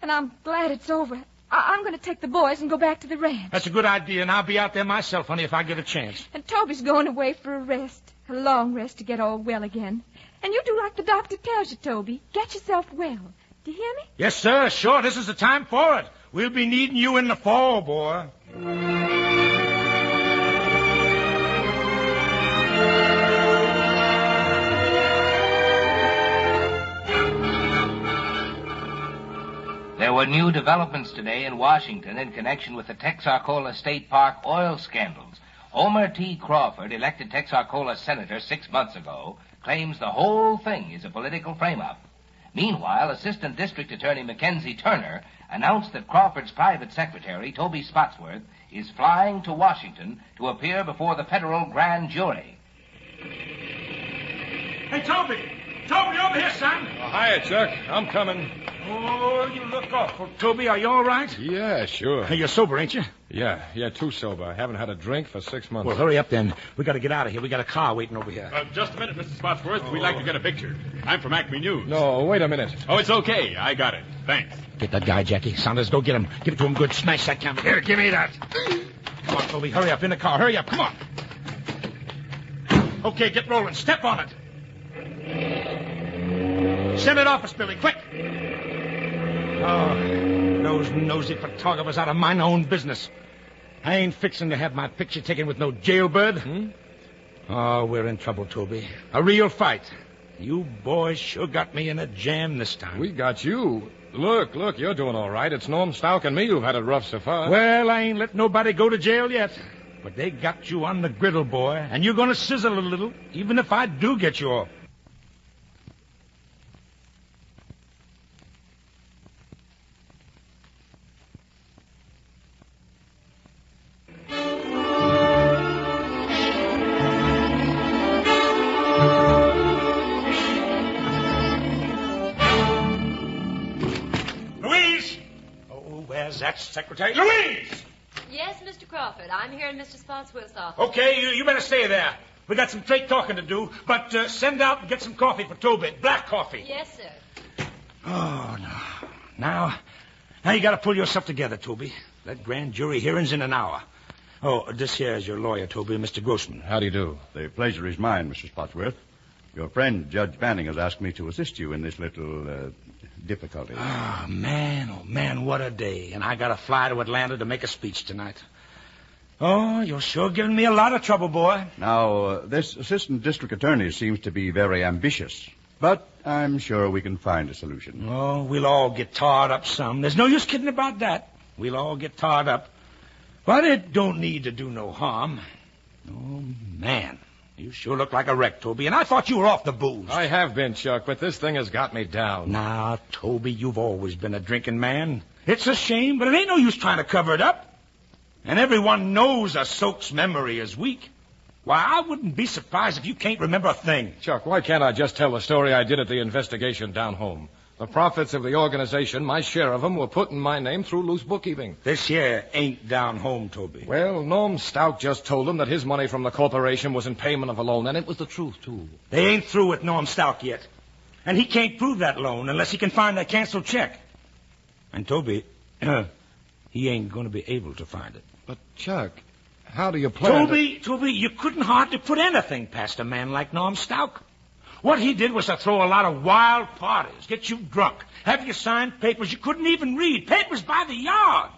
And I'm glad it's over. I'm going to take the boys and go back to the ranch. That's a good idea, and I'll be out there myself, honey, if I get a chance. And Toby's going away for a rest. A long rest to get all well again. And you do like the doctor tells you, Toby. Get yourself well. Do you hear me? Yes, sir. Sure, this is the time for it. We'll be needing you in the fall, boy. There were new developments today in Washington in connection with the Texarkana State Park oil scandals. Homer T. Crawford, elected Texarkana senator 6 months ago, claims the whole thing is a political frame-up. Meanwhile, Assistant District Attorney Mackenzie Turner announced that Crawford's private secretary, Toby Spotsworth, is flying to Washington to appear before the federal grand jury. Hey, Toby! Toby, over here, son! Hiya, Chuck. I'm coming. Oh, you look awful, Toby. Are you all right? Yeah, sure. You're sober, ain't you? Yeah, too sober. I haven't had a drink for 6 months. Well, hurry up then. We got to get out of here. We got a car waiting over here. Just a minute, Mr. Spotsworth. We'd like to get a picture. I'm from Acme News. No, wait a minute. Oh, it's okay. I got it. Thanks. Get that guy, Jackie. Saunders, go get him. Give it to him good. Smash that camera. Here, give me that. Come on, Toby. Hurry up in the car. Hurry up. Come on. Okay, get rolling. Step on it. Senate office building, quick. Oh, those nosy photographers out of my own business. I ain't fixing to have my picture taken with no jailbird. Oh, we're in trouble, Toby. A real fight. You boys sure got me in a jam this time. We got you. Look, you're doing all right. It's Norm Stout and me who've had it rough so far. Well, I ain't let nobody go to jail yet. But they got you on the griddle, boy. And you're going to sizzle a little, even if I do get you off. That's Secretary Louise! Yes, Mr. Crawford. I'm here in Mr. Spotsworth's office. Okay, you better stay there. We got some straight talking to do, but send out and get some coffee for Toby. Black coffee. Yes, sir. Oh, no. Now you got to pull yourself together, Toby. That grand jury hearing's in an hour. Oh, this here is your lawyer, Toby, Mr. Grossman. How do you do? The pleasure is mine, Mr. Spotsworth. Your friend, Judge Banning, has asked me to assist you in this little difficulty. Oh, man, what a day. And I got to fly to Atlanta to make a speech tonight. Oh, you're sure giving me a lot of trouble, boy. Now, this assistant district attorney seems to be very ambitious. But I'm sure we can find a solution. Oh, we'll all get tarred up some. There's no use kidding about that. We'll all get tarred up. But it don't need to do no harm. Oh, man. You sure look like a wreck, Toby, and I thought you were off the booze. I have been, Chuck, but this thing has got me down. Now, Toby, you've always been a drinking man. It's a shame, but it ain't no use trying to cover it up. And everyone knows a soak's memory is weak. Why, I wouldn't be surprised if you can't remember a thing. Chuck, why can't I just tell the story I did at the investigation down home? The profits of the organization, my share of them, were put in my name through loose bookkeeping. This here ain't down home, Toby. Well, Norm Stout just told them that his money from the corporation was in payment of a loan, and it was the truth, too. They ain't through with Norm Stout yet. And he can't prove that loan unless he can find that canceled check. And Toby, he ain't going to be able to find it. But, Chuck, how do you plan Toby, you couldn't hardly put anything past a man like Norm Stout. What he did was to throw a lot of wild parties, get you drunk, have you sign papers you couldn't even read, papers by the yard.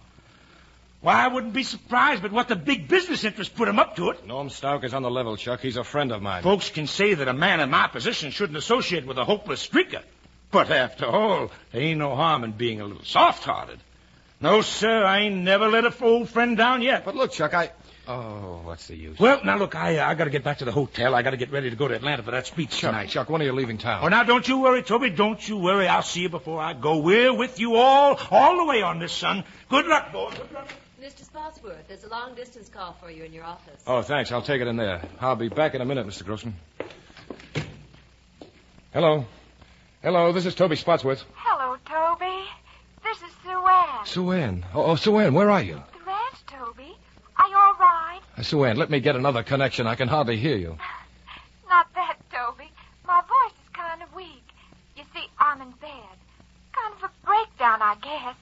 Why, I wouldn't be surprised but what the big business interests put him up to it. Norm Stout is on the level, Chuck. He's a friend of mine. Folks can say that a man in my position shouldn't associate with a hopeless streaker. But after all, there ain't no harm in being a little soft-hearted. No, sir, I ain't never let an old friend down yet. But look, Chuck, Oh, what's the use? Well, now, look, I got to get back to the hotel. I got to get ready to go to Atlanta for that speech tonight. Chuck, when are you leaving town? Oh, now, don't you worry, Toby. Don't you worry. I'll see you before I go. We're with you all the way on this, son. Good luck, boys. Good luck. Mr. Spotsworth, there's a long-distance call for you in your office. Oh, thanks. I'll take it in there. I'll be back in a minute, Mr. Grossman. Hello. Hello, this is Toby Spotsworth. Hello, Toby. This is Sue Ann. Sue Ann. Oh, Sue Ann, where are you? The ranch, Toby. Are you all right? Sue Ann, let me get another connection. I can hardly hear you. Not that, Toby. My voice is kind of weak. You see, I'm in bed. Kind of a breakdown, I guess.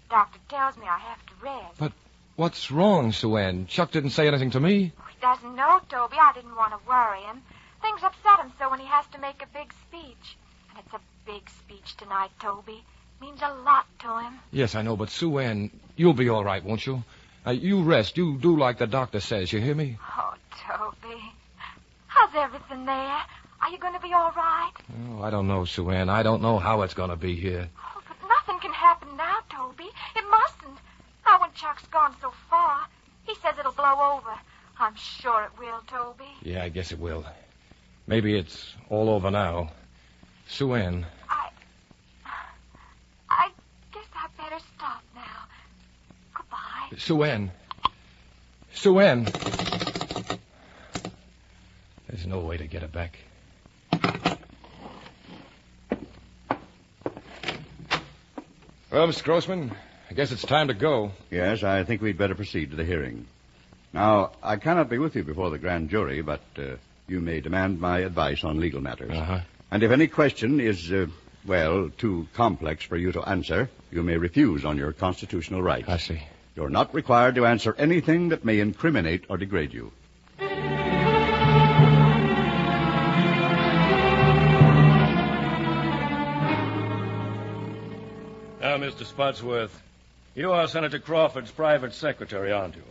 Doctor tells me I have to rest. But what's wrong, Sue Ann? Chuck didn't say anything to me. He doesn't know, Toby. I didn't want to worry him. Things upset him so when he has to make a big speech. And it's a big speech tonight, Toby. Means a lot to him. Yes, I know, but Sue Ann, you'll be all right, won't you? You rest. You do like the doctor says. You hear me? Oh, Toby. How's everything there? Are you going to be all right? Oh, I don't know, Sue Ann. I don't know how it's going to be here. Oh, but nothing can happen now, Toby. It mustn't. Not when Chuck's gone so far. He says it'll blow over. I'm sure it will, Toby. Yeah, I guess it will. Maybe it's all over now. Sue Ann. I guess I better stop now. Goodbye. Sue Ann. Sue Ann. There's no way to get her back. Well, Mr. Grossman, I guess it's time to go. Yes, I think we'd better proceed to the hearing. Now, I cannot be with you before the grand jury, but you may demand my advice on legal matters. Uh-huh. And if any question is, too complex for you to answer, you may refuse on your constitutional rights. I see. You're not required to answer anything that may incriminate or degrade you. Now, Mr. Spotsworth, you are Senator Crawford's private secretary, aren't you?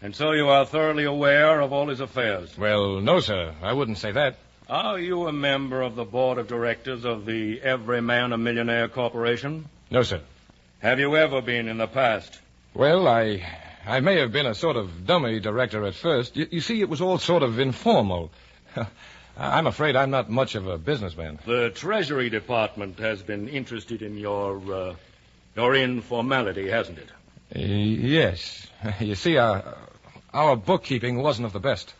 And so you are thoroughly aware of all his affairs. Well, no, sir. I wouldn't say that. Are you a member of the board of directors of the Every Man a Millionaire Corporation? No, sir. Have you ever been in the past? Well, I may have been a sort of dummy director at first. You see, it was all sort of informal. I'm afraid I'm not much of a businessman. The Treasury Department has been interested in your informality, hasn't it? Yes. You see, our bookkeeping wasn't of the best.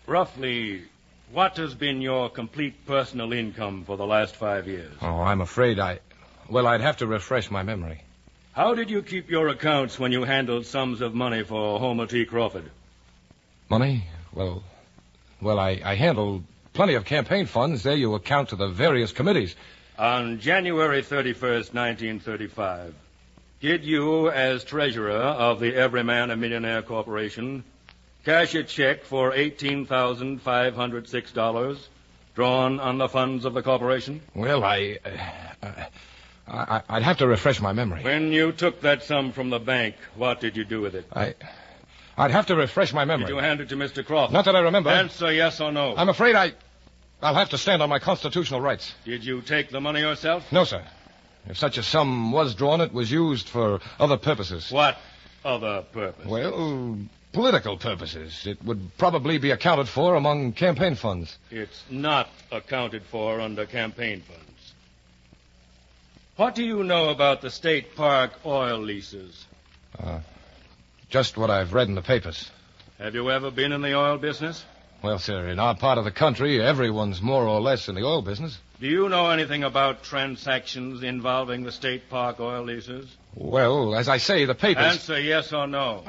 Roughly, what has been your complete personal income for the last 5 years? Oh, I'm afraid I'd have to refresh my memory. How did you keep your accounts when you handled sums of money for Homer T. Crawford? Money? Well, I handled plenty of campaign funds. There you account to the various committees. On January 31st, 1935, did you, as treasurer of the Every Man a Millionaire Corporation, cash a check for $18,506 drawn on the funds of the corporation? Well, I'd have to refresh my memory. When you took that sum from the bank, what did you do with it? I'd have to refresh my memory. Did you hand it to Mr. Crawford? Not that I remember. Answer yes or no. I'm afraid I'll have to stand on my constitutional rights. Did you take the money yourself? No, sir. If such a sum was drawn, it was used for other purposes. What? other purpose? Well, political purposes. It would probably be accounted for among campaign funds. It's not accounted for under campaign funds. What do you know about the state park oil leases? Just what I've read in the papers. Have you ever been in the oil business? Well, sir, in our part of the country, everyone's more or less in the oil business. Do you know anything about transactions involving the state park oil leases? Well, as I say, the papers... Answer yes or no.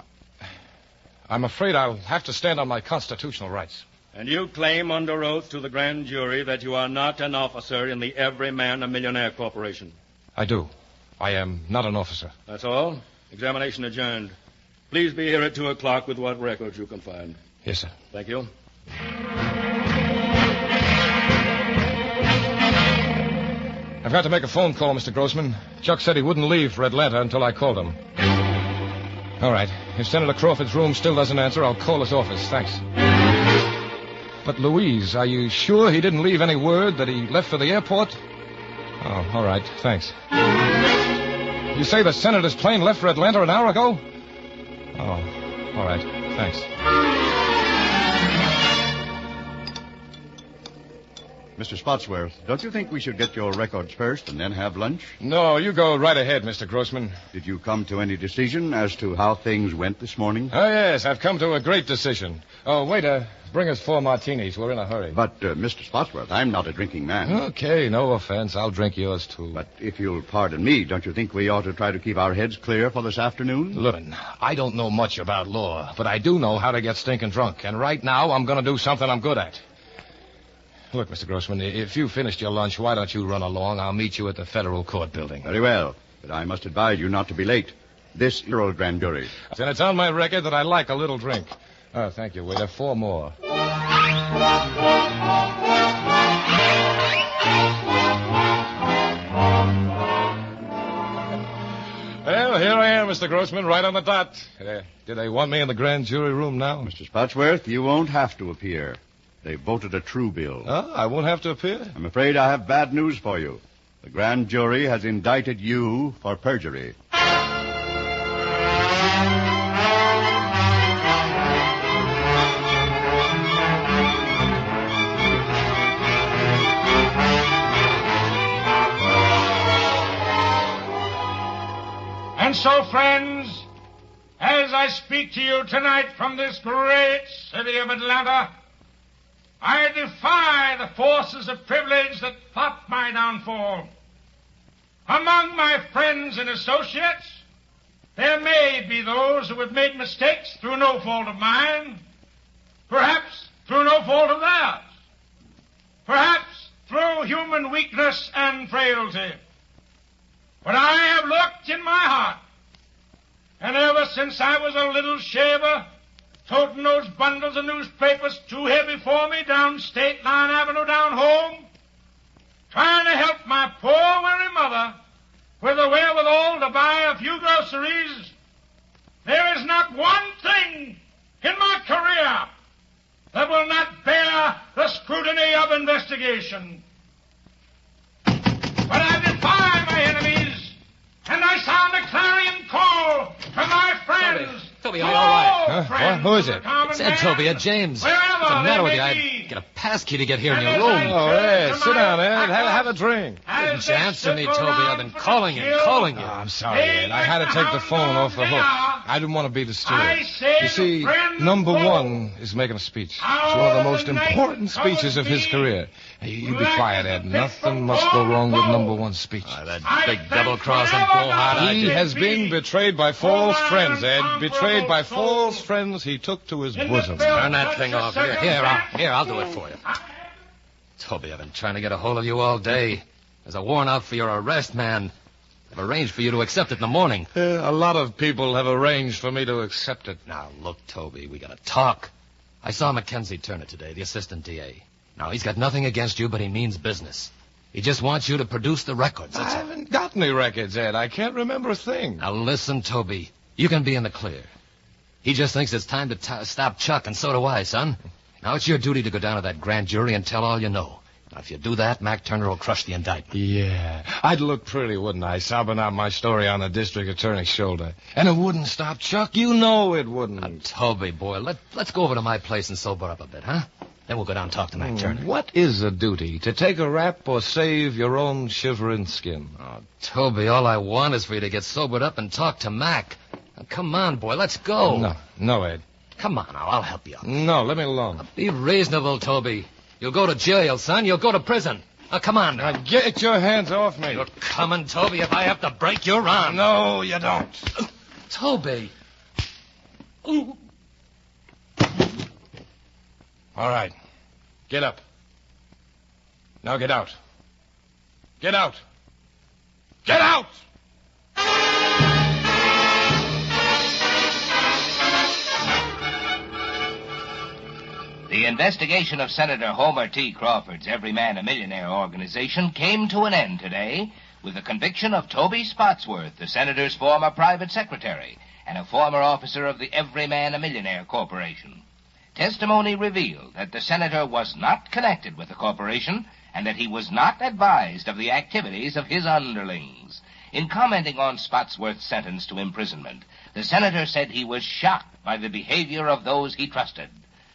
I'm afraid I'll have to stand on my constitutional rights. And you claim under oath to the grand jury that you are not an officer in the Every Man a Millionaire Corporation? I do. I am not an officer. That's all? Examination adjourned. Please be here at 2 o'clock with what records you can find. Yes, sir. Thank you. I've got to make a phone call, Mr. Grossman. Chuck said he wouldn't leave for Atlanta until I called him. All right. If Senator Crawford's room still doesn't answer, I'll call his office. Thanks. But, Louise, are you sure he didn't leave any word that he left for the airport? Oh, all right. Thanks. You say the senator's plane left for Atlanta an hour ago? Oh, all right. Thanks. Mr. Spotsworth, don't you think we should get your records first and then have lunch? No, you go right ahead, Mr. Grossman. Did you come to any decision as to how things went this morning? Oh, yes, I've come to a great decision. Oh, waiter, bring us 4 martinis. We're in a hurry. But, Mr. Spotsworth, I'm not a drinking man. Okay, no offense. I'll drink yours, too. But if you'll pardon me, don't you think we ought to try to keep our heads clear for this afternoon? Look, I don't know much about law, but I do know how to get stinking drunk. And right now, I'm going to do something I'm good at. Look, Mr. Grossman, if you finished your lunch, why don't you run along? I'll meet you at the Federal Court building. Very well, but I must advise you not to be late. This is your grand jury. And it's on my record that I like a little drink. Oh, thank you, waiter. 4 more. Well, here I am, Mr. Grossman, right on the dot. Do they want me in the grand jury room now? Mr. Spotsworth, you won't have to appear. They voted a true bill. Oh, I won't have to appear? I'm afraid I have bad news for you. The grand jury has indicted you for perjury. And so, friends, as I speak to you tonight from this great city of Atlanta, I defy the forces of privilege that plot my downfall. Among my friends and associates, there may be those who have made mistakes through no fault of mine, perhaps through no fault of theirs, perhaps through human weakness and frailty. But I have looked in my heart, and ever since I was a little shaver, toting those bundles of newspapers too heavy for me down State Line Avenue down home, trying to help my poor, weary mother with the wherewithal to buy a few groceries, there is not one thing in my career that will not bear the scrutiny of investigation. But I defy my enemies, and I sound a clarion call to my friends. Toby, are you all right? Huh? Who is it? It's Ed, Toby, Ed James. What's the matter with you? I get a pass key to get here in your room. Oh, Ed, sit down, Ed. Have a drink. Didn't you answer me, Toby? I've been calling you. Oh, I'm sorry, Ed. I had to take the phone off the hook. I didn't want to be disturbed. You see, number 1 is making a speech. It's one of the most important speeches of his career. Hey, you be quiet, Ed. Nothing must go wrong with number 1's speech. That big double-crossing foolhardy. He has been betrayed by false friends, Ed. Betrayed by false friends he took to his bosom. Turn that thing off. Here, I'll do it for you. Toby, I've been trying to get a hold of you all day. There's a warrant out for your arrest, man. I've arranged for you to accept it in the morning. A lot of people have arranged for me to accept it. Now, look, Toby, we gotta talk. I saw Mackenzie Turner today, the assistant DA. Now, he's got nothing against you, but he means business. He just wants you to produce the records. I haven't got any records, Ed. I can't remember a thing. Now, listen, Toby. You can be in the clear. He just thinks it's time to stop Chuck, and so do I, son. Now, it's your duty to go down to that grand jury and tell all you know. Now, if you do that, Mac Turner will crush the indictment. Yeah. I'd look pretty, wouldn't I, sobbing out my story on the district attorney's shoulder. And it wouldn't stop Chuck. You know it wouldn't. Now, Toby, boy, let's go over to my place and sober up a bit, huh? Then we'll go down and talk to Mac Turner. What is a duty? To take a rap or save your own shivering skin? Oh, Toby, all I want is for you to get sobered up and talk to Mac. Now, come on, boy, let's go. No, Ed. Come on now, I'll help you. No, let me alone. Now, be reasonable, Toby. You'll go to jail, son. You'll go to prison. Now, come on now. Now, get your hands off me. You're coming, Toby. If I have to break your arm. No, you don't. Toby. All right. Get up. Now get out. Get out. Get out! The investigation of Senator Homer T. Crawford's Every Man a Millionaire organization came to an end today with the conviction of Toby Spotsworth, the senator's former private secretary and a former officer of the Every Man a Millionaire Corporation. Testimony revealed that the senator was not connected with the corporation and that he was not advised of the activities of his underlings. In commenting on Spotsworth's sentence to imprisonment, the senator said he was shocked by the behavior of those he trusted,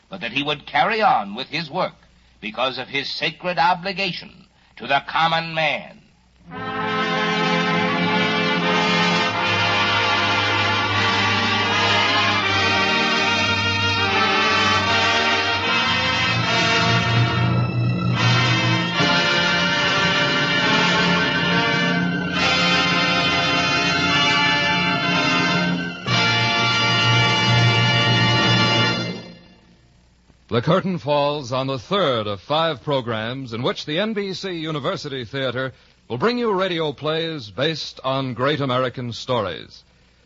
but that he would carry on with his work because of his sacred obligation to the common man. The curtain falls on the third of 5 programs in which the NBC University Theater will bring you radio plays based on great American stories.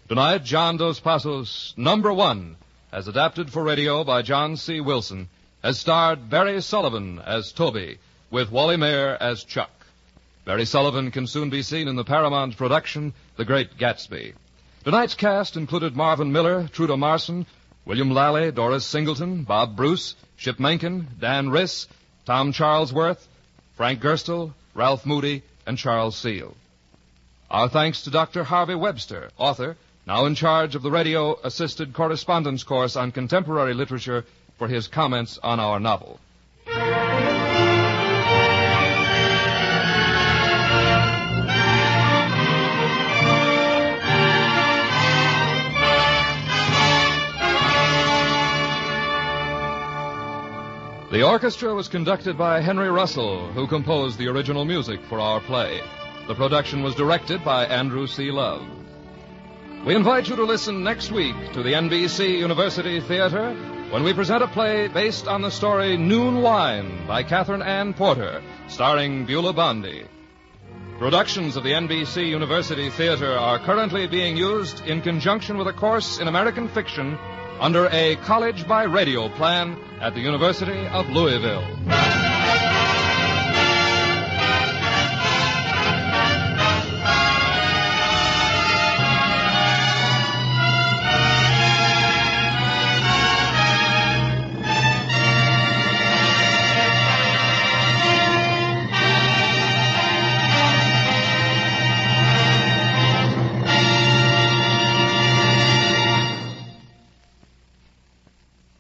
Tonight, John Dos Passos' Number One, as adapted for radio by John C. Wilson, has starred Barry Sullivan as Toby, with Wally Mayer as Chuck. Barry Sullivan can soon be seen in the Paramount production, The Great Gatsby. Tonight's cast included Marvin Miller, Trudeau Marson, William Lally, Doris Singleton, Bob Bruce, Ship Menken, Dan Riss, Tom Charlesworth, Frank Gerstle, Ralph Moody, and Charles Seal. Our thanks to Dr. Harvey Webster, author, now in charge of the radio-assisted correspondence course on contemporary literature, for his comments on our novel. The orchestra was conducted by Henry Russell, who composed the original music for our play. The production was directed by Andrew C. Love. We invite you to listen next week to the NBC University Theater when we present a play based on the story Noon Wine by Catherine Ann Porter, starring Beulah Bondi. Productions of the NBC University Theater are currently being used in conjunction with a course in American fiction under a college by radio plan at the University of Louisville.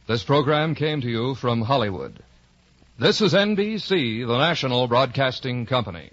This program came to you from Hollywood. This is NBC, the national broadcasting company.